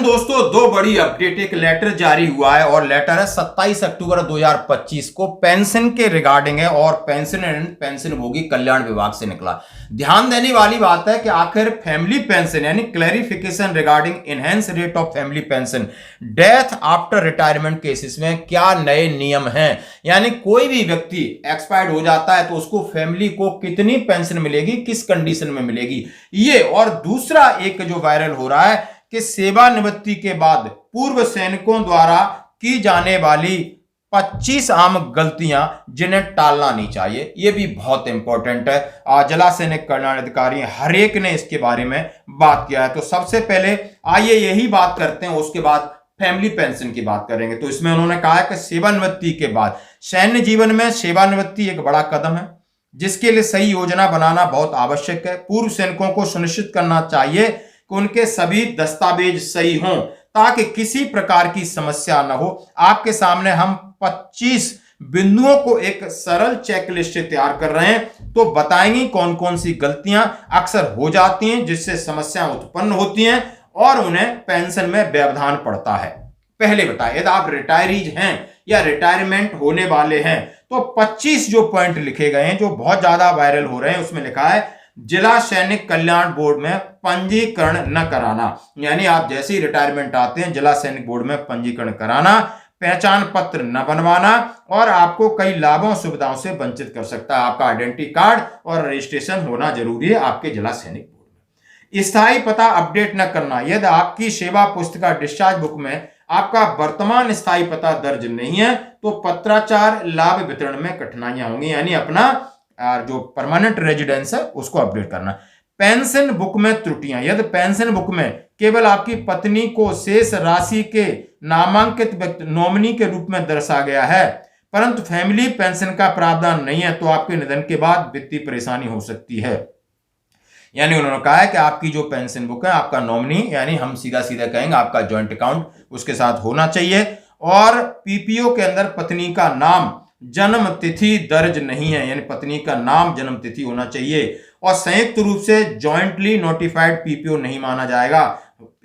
धन दोस्तों, दो बड़ी अपडेट। एक लेटर जारी हुआ है और लेटर है 27 अक्टूबर 2025 को पेंशन के रिगार्डिंग है और पेंशन एंड पेंशनभोगी कल्याण विभाग से निकला। ध्यान देने वाली बात है कि आखिर फैमिली पेंशन यानी clarification regarding enhance rate of family pension death after retirement cases में क्या नए नियम हैं। यानी कोई भी व्यक्ति एक्सपायर्ड हो जाता है तो उसको फैमिली को कितनी पेंशन मिलेगी, किस कंडीशन में मिलेगी, ये। और दूसरा एक जो वायरल हो रहा है कि सेवानिवृत्ति के बाद पूर्व सैनिकों द्वारा की जाने वाली 25 आम गलतियां जिन्हें टालना नहीं चाहिए, यह भी बहुत इंपॉर्टेंट है। जिला सैनिक कल्याण अधिकारी हर एक ने इसके बारे में बात किया है। तो सबसे पहले आइए यही बात करते हैं, उसके बाद फैमिली पेंशन की बात करेंगे। तो इसमें उन्होंने कहा है कि सेवानिवृत्ति के बाद सैन्य जीवन में सेवानिवृत्ति एक बड़ा कदम है जिसके लिए सही योजना बनाना बहुत आवश्यक है। पूर्व सैनिकों को सुनिश्चित करना चाहिए कि उनके सभी दस्तावेज सही हों ताकि किसी प्रकार की समस्या न हो। आपके सामने हम 25 बिंदुओं को एक सरल चेकलिस्ट से तैयार कर रहे हैं, तो बताएंगे कौन कौन सी गलतियां अक्सर हो जाती हैं जिससे समस्याएं उत्पन्न होती हैं और उन्हें पेंशन में व्यवधान पड़ता है। पहले बताएं, यदि आप रिटायरीज हैं या रिटायरमेंट होने वाले हैं तो 25 जो पॉइंट लिखे गए हैं जो बहुत ज्यादा वायरल हो रहे हैं, उसमें लिखा है जिला सैनिक कल्याण बोर्ड में पंजीकरण न कराना। यानी आप जैसे ही रिटायरमेंट आते हैं जिला सैनिक बोर्ड में पंजीकरण कराना, पहचान पत्र न बनवाना और आपको कई लाभों सुविधाओं से वंचित कर सकता है। आपका आइडेंटिटी कार्ड और रजिस्ट्रेशन होना जरूरी है आपके जिला सैनिक बोर्ड में। स्थायी पता अपडेट न करना, यदि आपकी सेवा पुस्तिका डिस्चार्ज बुक में आपका वर्तमान स्थायी पता दर्ज नहीं है तो पत्राचार लाभ वितरण में कठिनाइयां होंगी। यानी अपना जो परमानेंट रेजिडेंस है उसको अपडेट करना। पेंशन बुक में त्रुटियां, यदि पेंशन बुक में केवल आपकी पत्नी को शेष राशि के नामांकित व्यक्ति नॉमिनी के रूप में दर्शा गया है परंतु फैमिली पेंशन का प्रावधान नहीं है तो आपके निधन के बाद वित्तीय परेशानी हो सकती है। यानी उन्होंने कहा है कि आपकी जो पेंशन बुक है आपका नॉमिनी, यानी हम सीधा सीधा कहेंगे आपका जॉइंट अकाउंट उसके साथ होना चाहिए और पीपीओ के अंदर पत्नी का नाम जन्म तिथि दर्ज नहीं है, यानी पत्नी का नाम जन्म तिथि होना चाहिए और संयुक्त रूप से जॉइंटली नोटिफाइड पीपीओ नहीं माना जाएगा,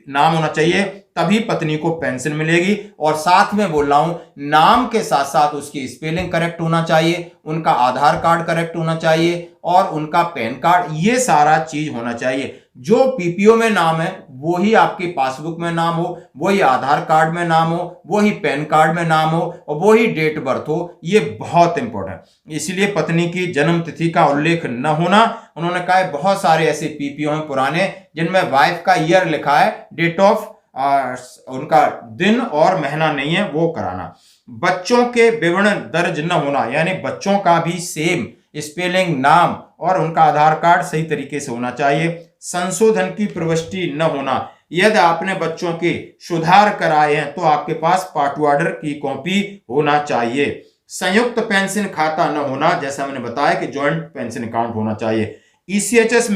नाम होना चाहिए, तभी पत्नी को पेंशन मिलेगी। और साथ में बोल रहा हूं, नाम के साथ साथ उसकी स्पेलिंग करेक्ट होना चाहिए, उनका आधार कार्ड करेक्ट होना चाहिए और उनका पैन कार्ड, ये सारा चीज होना चाहिए। जो पीपीओ में नाम है वही आपकी पासबुक में नाम हो, वही आधार कार्ड में नाम हो, वही पैन कार्ड में नाम हो और वही डेट बर्थ हो, ये बहुत इंपॉर्टेंट है। इसलिए पत्नी की जन्म तिथि का उल्लेख न होना, उन्होंने कहा है बहुत सारे ऐसे पीपीओ हैं पुराने जिनमें वाइफ का ईयर लिखा है, डेट ऑफ उनका दिन और महीना नहीं है, वो कराना। बच्चों के विवरण दर्ज न होना, यानी बच्चों का भी सेम स्पेलिंग, नाम और उनका आधार कार्ड सही तरीके से होना चाहिए। संशोधन की प्रविष्टि न होना, यदि आपने बच्चों के सुधार कराए हैं तो आपके पास पार्ट ऑर्डर की कॉपी होना चाहिए। संयुक्त पेंशन खाता न होना, जैसा मैंने बताया कि जॉइंट पेंशन अकाउंट होना चाहिए। ईसीएचएस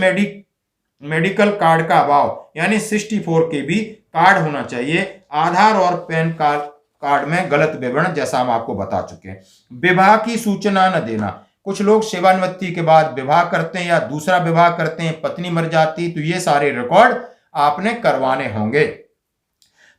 मेडिकल कार्ड का अभाव, यानी 64 के भी कार्ड होना चाहिए। आधार और पैन कार्ड में गलत विवरण, जैसा हम आपको बता चुके हैं। विवाह की सूचना न देना, कुछ लोग सेवानिवृत्ति के बाद विवाह करते हैं या दूसरा विवाह करते हैं, पत्नी मर जाती, तो ये सारे रिकॉर्ड आपने करवाने होंगे।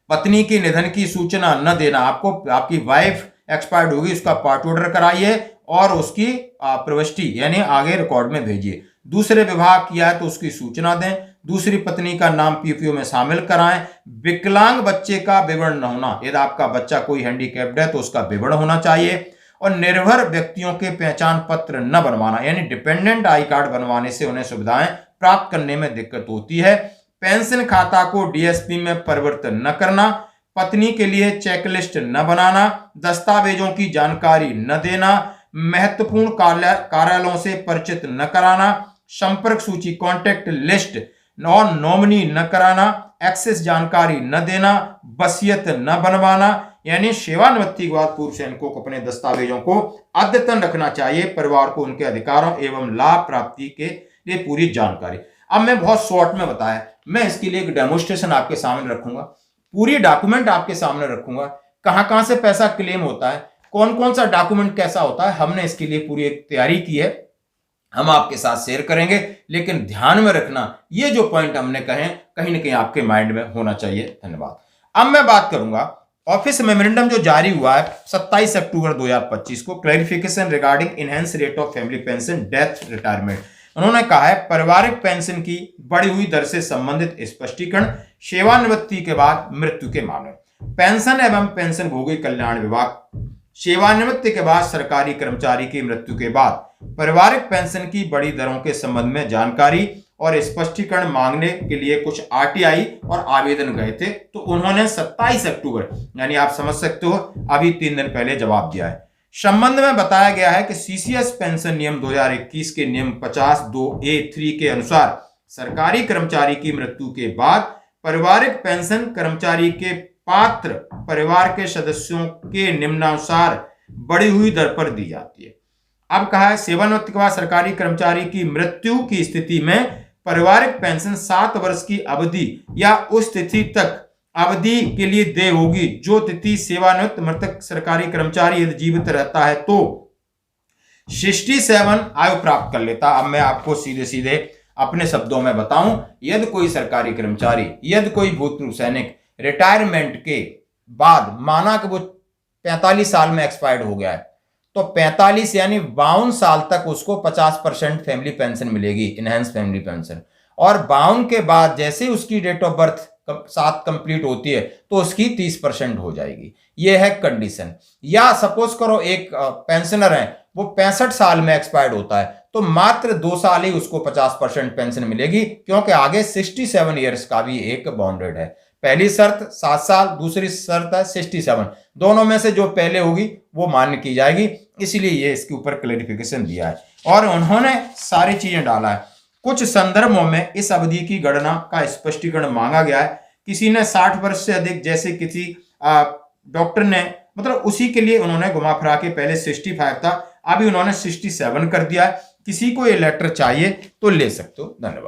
पत्नी के निधन की सूचना न देना, आपको आपकी वाइफ एक्सपायर्ड होगी उसका पार्ट ऑर्डर कराइए और उसकी प्रविष्टि यानी आगे रिकॉर्ड में भेजिए। दूसरे विवाह किया है तो उसकी सूचना दें। दूसरी पत्नी का नाम पीपीओ में शामिल कराएं। विकलांग बच्चे का विवरण न होना, यदि आपका बच्चा कोई हैंडीकैप्ड है तो उसका विवरण होना चाहिए। और निर्भर व्यक्तियों के पहचान पत्र न बनवाना, यानी डिपेंडेंट आई कार्ड बनवाने से उन्हें सुविधाएं प्राप्त करने में दिक्कत होती है। पेंशन खाता को डीएसपी में परिवर्तन न करना, पत्नी के लिए चेकलिस्ट न बनाना, दस्तावेजों की जानकारी न देना, महत्वपूर्ण कार्यालयों से परिचित न कराना, संपर्क सूची कॉन्टेक्ट लिस्ट और नॉमिनी न कराना, एक्सेस जानकारी न देना, वसीयत न बनवाना। यानी सेवानिवृत्ति के बाद पूर्व सैनिकों को अपने दस्तावेजों को अद्यतन रखना चाहिए, परिवार को उनके अधिकारों एवं लाभ प्राप्ति के लिए पूरी जानकारी। अब मैं बहुत शॉर्ट में बताया, मैं इसके लिए एक डेमोन्स्ट्रेशन आपके सामने रखूंगा, पूरी डॉक्यूमेंट आपके सामने रखूंगा, कहां कहां से पैसा क्लेम होता है, कौन कौन सा डॉक्यूमेंट कैसा होता है, हमने इसके लिए पूरी एक तैयारी की है, हम आपके साथ शेयर करेंगे। लेकिन ध्यान में रखना, ये जो पॉइंट हमने कहे कहीं ना कहीं आपके माइंड में होना चाहिए। धन्यवाद। अब मैं बात करूंगा ऑफिस मेमोरेंडम जो जारी हुआ है 27 अक्टूबर 2025 को, clarification regarding enhance rate of family pension death retirement. उन्होंने कहा है पारिवारिक पेंशन की बढ़ी हुई दर से संबंधित स्पष्टीकरण सेवानिवृत्ति के बाद मृत्यु के मामले। पेंशन एवं पेंशन भोगी कल्याण विभाग सेवानिवृत्ति के बाद सरकारी कर्मचारी की मृत्यु के बाद पारिवारिक पेंशन की बड़ी दरों के संबंध में जानकारी और स्पष्टीकरण मांगने के लिए कुछ आरटीआई और आवेदन गए थे। तो उन्होंने 27 अक्टूबर यानी आप समझ सकते हो अभी 3 दिन पहले जवाब दिया है। संबंध में बताया गया है कि सीसीएस पेंशन नियम 2021 के नियम 50(2)(a)(3) के अनुसार सरकारी कर्मचारी की मृत्यु के बाद पारिवारिक पेंशन कर्मचारी के पात्र परिवार के सदस्यों के निम्नानुसार बढ़ी हुई दर पर दी जाती है। अब कहा है सेवानिवृत्ति के बाद सरकारी कर्मचारी की मृत्यु की स्थिति में पारिवारिक पेंशन 7 वर्ष की अवधि या उस तिथि तक अवधि के लिए देय होगी जो तिथि सेवानिवृत्त मृतक सरकारी कर्मचारी यदि जीवित रहता है तो 67 आयु प्राप्त कर लेता। अब मैं आपको सीधे सीधे अपने शब्दों में बताऊं, यदि कोई सरकारी कर्मचारी, यदि कोई भूतपूर्व सैनिक रिटायरमेंट के बाद माना कि वो 45 साल में एक्सपायर्ड हो गया है तो 45 यानी 52 साल तक उसको 50% फैमिली पेंशन मिलेगी, इनहेंस फैमिली पेंशन। और 52 के बाद जैसे उसकी डेट ऑफ बर्थ 7 कंप्लीट होती है तो उसकी 30% हो जाएगी। यह है कंडीशन। या सपोज करो एक पेंशनर है वो 65 साल में एक्सपायर्ड होता है तो मात्र 2 साल ही उसको 50% पेंशन मिलेगी, क्योंकि आगे 67 ईयर्स का भी एक बाउंडेड है। पहली शर्त 7 साल, दूसरी शर्त है 67, दोनों में से जो पहले होगी वो मान्य की जाएगी। इसीलिए ये इसके ऊपर क्लैरिफिकेशन दिया है और उन्होंने सारी चीजें डाला है। कुछ संदर्भों में इस अवधि की गणना का स्पष्टीकरण मांगा गया है। किसी ने 60 वर्ष से अधिक, जैसे किसी डॉक्टर ने, मतलब उसी के लिए उन्होंने घुमा फिरा के पहले 65 था, अभी उन्होंने 67 कर दिया है। किसी को ये लेटर चाहिए तो ले सकते हो। धन्यवाद।